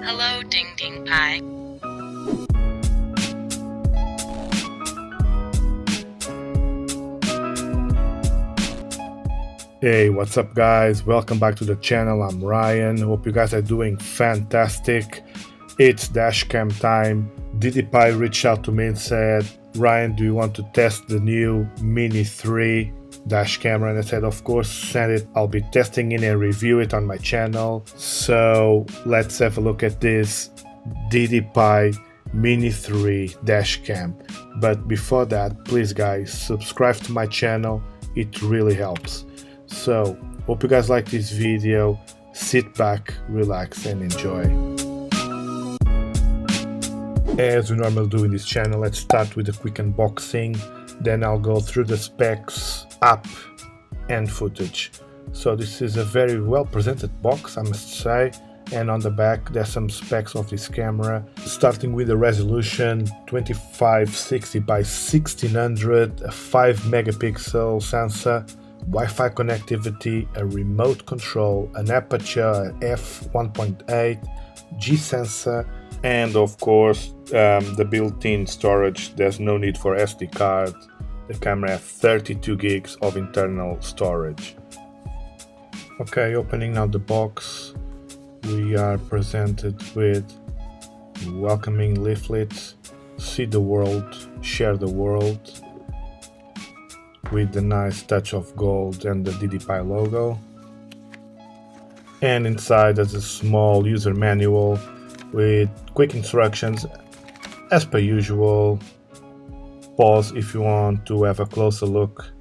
Hello, DDPai. Hey, what's up guys? Welcome back to the channel. I'm Ryan. Hope you guys are doing fantastic. It's Dashcam time. DDPai reached out to me and said, Ryan, do you want to test the new Mini 3 dash camera? And I said, of course, send it. I'll be testing it and review it on my channel. So let's have a look at this DDPai Mini 3 dash cam. But before that, please guys, subscribe to my channel. It really helps. So hope you guys like this video. Sit back, relax and enjoy. As we normally do in this channel, let's start with a quick unboxing. Then I'll go through the specs, app and footage. So this is a very well presented box, I must say. And on the back there's some specs of this camera, starting with the resolution 2560x1600, a 5 megapixel sensor, Wi-Fi connectivity, a remote control, an aperture f1.8, G sensor, and of course the built-in storage. There's no need for SD card. The camera has 32 gigs of internal storage. Okay, opening now the box, we are presented with welcoming leaflets, see the world, share the world, with the nice touch of gold and the DDPai logo. And inside there's a small user manual with quick instructions as per usual. Pause if you want to have a closer look.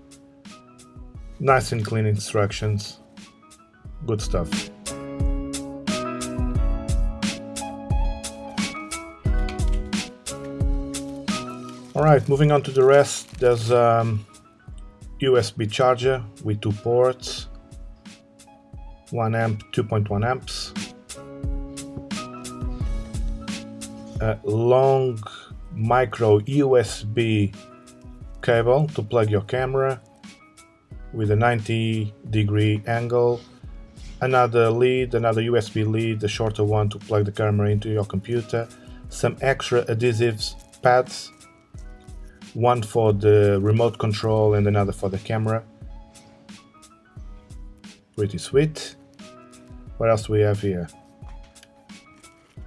Nice and clean instructions. Good stuff. Alright, moving on to the rest. There's USB charger with 2 ports, 1 amp, 2.1 amps, a long micro USB cable to plug your camera with a 90-degree angle, another lead, another USB lead, a shorter one to plug the camera into your computer, some extra adhesives pads, one for the remote control and another for the camera. Pretty sweet. What else do we have here?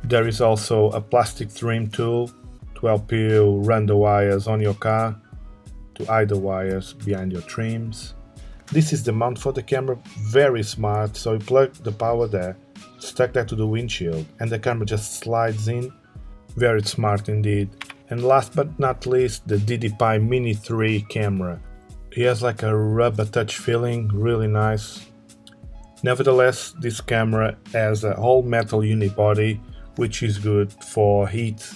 There is also a plastic trim tool to help you run the wires on your car, to hide the wires behind your trims. This is the mount for the camera, very smart. So you plug the power there, stuck that to the windshield, and the camera just slides in. Very smart indeed. And last but not least, the DDPai Mini 3 camera. It has like a rubber touch feeling, really nice. Nevertheless, this camera has a whole metal unibody, which is good for heat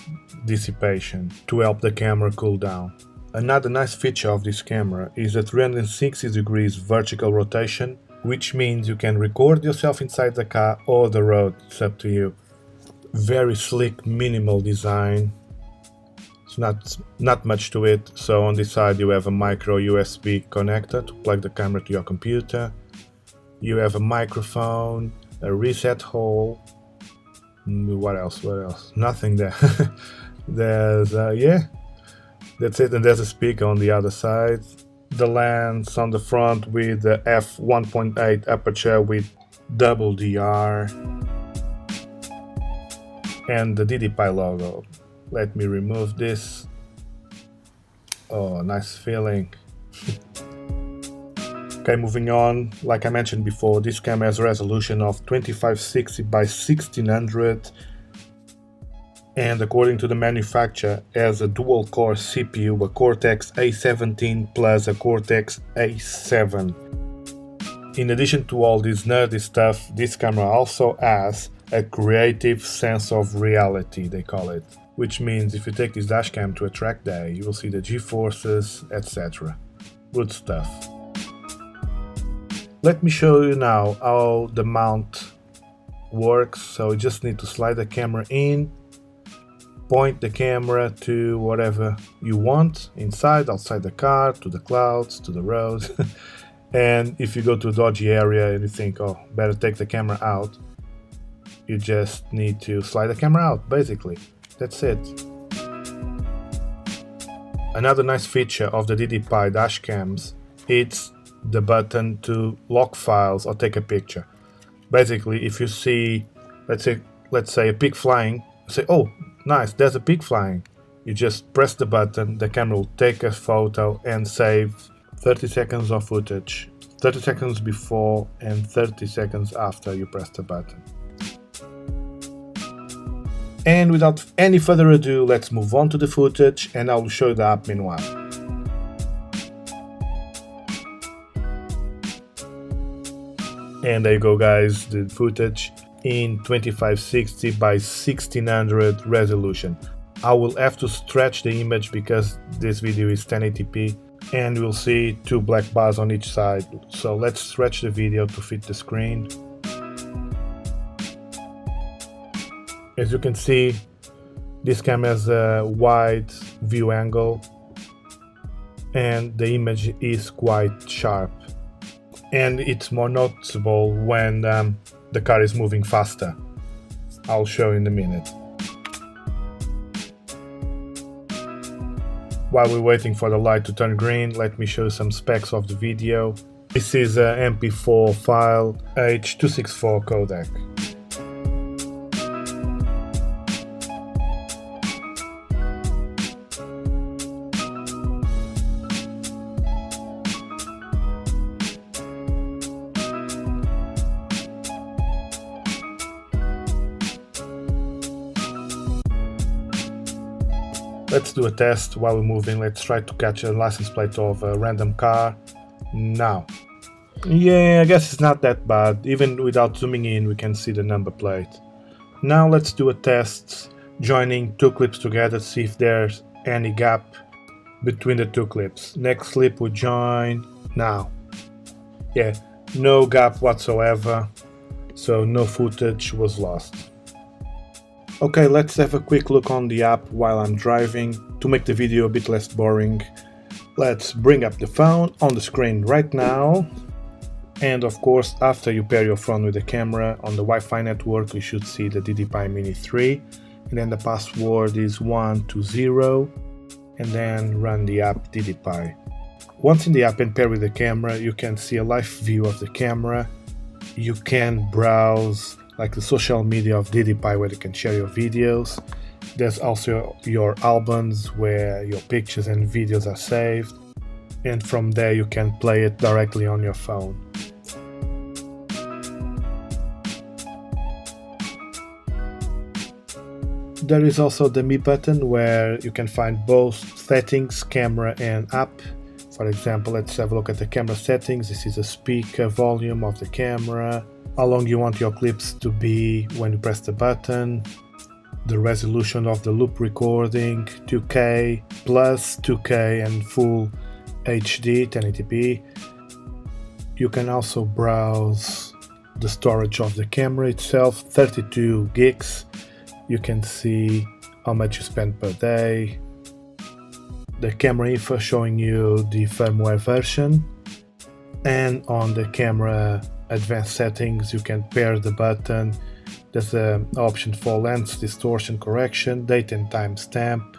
dissipation to help the camera cool down. Another nice feature of this camera is the 360 degrees vertical rotation, which means you can record yourself inside the car or the road, it's up to you. Very slick, minimal design. It's not much to it. So on this side you have a micro USB connector to plug the camera to your computer. You have a microphone, a reset hole. What else? Nothing there. There's yeah, that's it. And there's a speaker on the other side. The lens on the front with the f1.8 aperture with double DR, and the DDPai logo. Let me remove this. Oh, nice feeling. Okay, moving on. Like I mentioned before, this camera has a resolution of 2560x1600, and according to the manufacturer, has a dual-core CPU, a Cortex A17 plus a Cortex A7. In addition to all this nerdy stuff, this camera also has a creative sense of reality, they call it. Which means if you take this dashcam to a track day, you will see the G-forces, etc. Good stuff. Let me show you now how the mount works. So you just need to slide the camera in, point the camera to whatever you want, inside, outside the car, to the clouds, to the road. And if you go to a dodgy area and you think, oh, better take the camera out, You just need to slide the camera out, basically. That's it. Another nice feature of the DDPai dashcams, it's the button to lock files or take a picture. Basically, if you see, let's say a pig flying, say, oh, nice, there's a pig flying. You just press the button, the camera will take a photo and save 30 seconds of footage, 30 seconds before and 30 seconds after you press the button. And without any further ado, let's move on to the footage and I will show you the app meanwhile. And there you go guys, the footage in 2560 by 1600 resolution. I will have to stretch the image because this video is 1080p and we'll see two black bars on each side. So let's stretch the video to fit the screen. As you can see, this camera has a wide view angle and the image is quite sharp. And it's more noticeable when the car is moving faster. I'll show you in a minute. While we're waiting for the light to turn green, let me show you some specs of the video. This is a MP4 file, H.264 codec. Let's do a test while we're moving. Let's try to catch a license plate of a random car. Now. Yeah, I guess it's not that bad. Even without zooming in, we can see the number plate. Now let's do a test joining two clips together to see if there's any gap between the two clips. Next clip we join now. Yeah, no gap whatsoever, so no footage was lost. Okay, let's have a quick look on the app while I'm driving. To make the video a bit less boring, let's bring up the phone on the screen right now. And of course, after you pair your phone with the camera on the Wi-Fi network, you should see the DDPai MINI3. And then the password is 120, and then run the app DDPai. Once in the app and pair with the camera, you can see a live view of the camera. You can browse like the social media of DDPai where you can share your videos. There's also your albums where your pictures and videos are saved, and from there you can play it directly on your phone. There is also the Me button where you can find both settings, camera and app. For example, let's have a look at the camera settings. This is a speaker volume of the camera, how long you want your clips to be when you press the button, the resolution of the loop recording, 2K, plus 2K and full HD 1080p. You can also browse the storage of the camera itself, 32 gigs. You can see how much you spend per day. The camera info showing you the firmware version. And on the camera advanced settings, you can pair the button. There's an option for lens distortion correction, date and time stamp,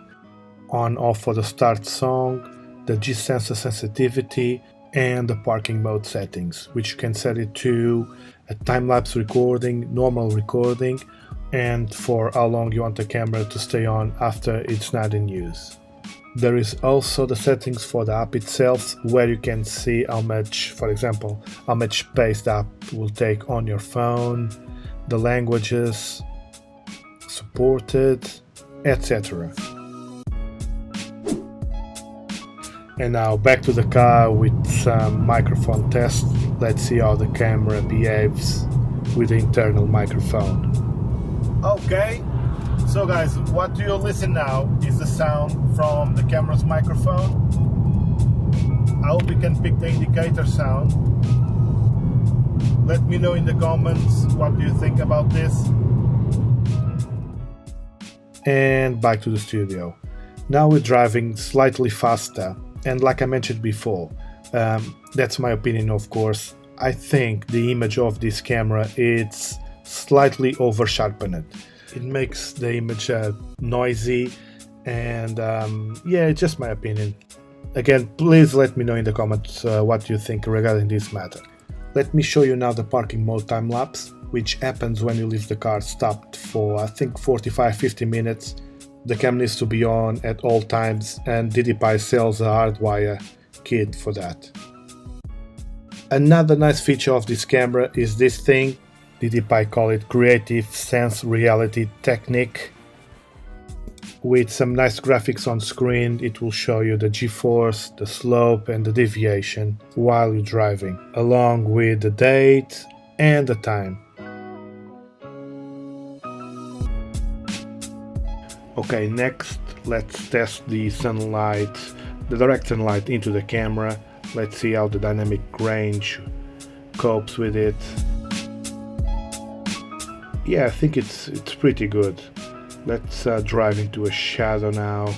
on off for the start song, the G sensor sensitivity, and the parking mode settings, which you can set it to a time-lapse recording, normal recording, and for how long you want the camera to stay on after it's not in use. There is also the settings for the app itself, where you can see how much, for example, how much space the app will take on your phone, the languages supported, etc. And now back to the car with some microphone tests. Let's see how the camera behaves with the internal microphone. Okay. So guys, what you listen now is the sound from the camera's microphone. I hope you can pick the indicator sound. Let me know in the comments what do you think about this. And back to the studio. Now we're driving slightly faster, and like I mentioned before, that's my opinion of course. I think the image of this camera, it's slightly over sharpened. It makes the image noisy, and yeah, it's just my opinion. Again, please let me know in the comments what you think regarding this matter. Let me show you now the parking mode time lapse, which happens when you leave the car stopped for I think 45-50 minutes. The camera needs to be on at all times, and DDPai sells a hardwire kit for that. Another nice feature of this camera is this thing. DDPai call it Creative Sense Reality Technique. With some nice graphics on screen, it will show you the G-force, the slope and the deviation while you're driving, along with the date and the time. Okay, next let's test the sunlight, the direct sunlight into the camera. Let's see how the dynamic range copes with it. Yeah, I think it's pretty good. Let's drive into a shadow now.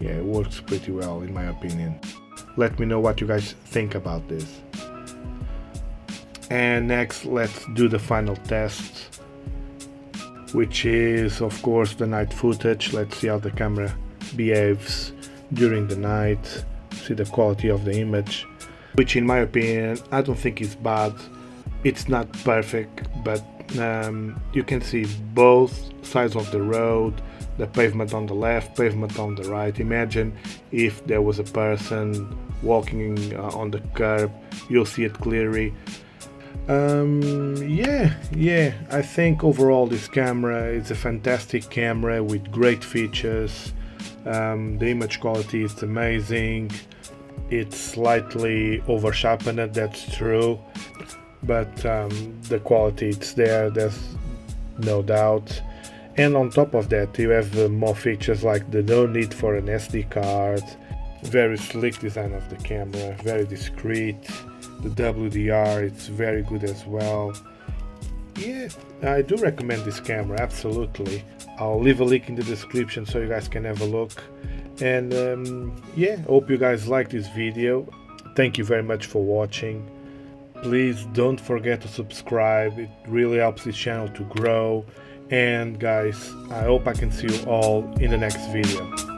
Yeah, it works pretty well in my opinion. Let me know what you guys think about this. And next, let's do the final test, which is of course the night footage. Let's see how the camera behaves during the night, see the quality of the image, which in my opinion I don't think is bad. It's not perfect, but you can see both sides of the road, the pavement on the left, pavement on the right. Imagine if there was a person walking on the curb, you'll see it clearly. Yeah, I think overall this camera is a fantastic camera with great features. The image quality is amazing. It's slightly over sharpened, that's true, but the quality it's there, there's no doubt. And on top of that you have more features like the no need for an SD card, very sleek design of the camera, very discreet. The WDR, it's very good as well. Yeah, I do recommend this camera, absolutely. I'll leave a link in the description so you guys can have a look. And yeah, hope you guys like this video. Thank you very much for watching. Please don't forget to subscribe, it really helps this channel to grow. And guys, I hope I can see you all in the next video.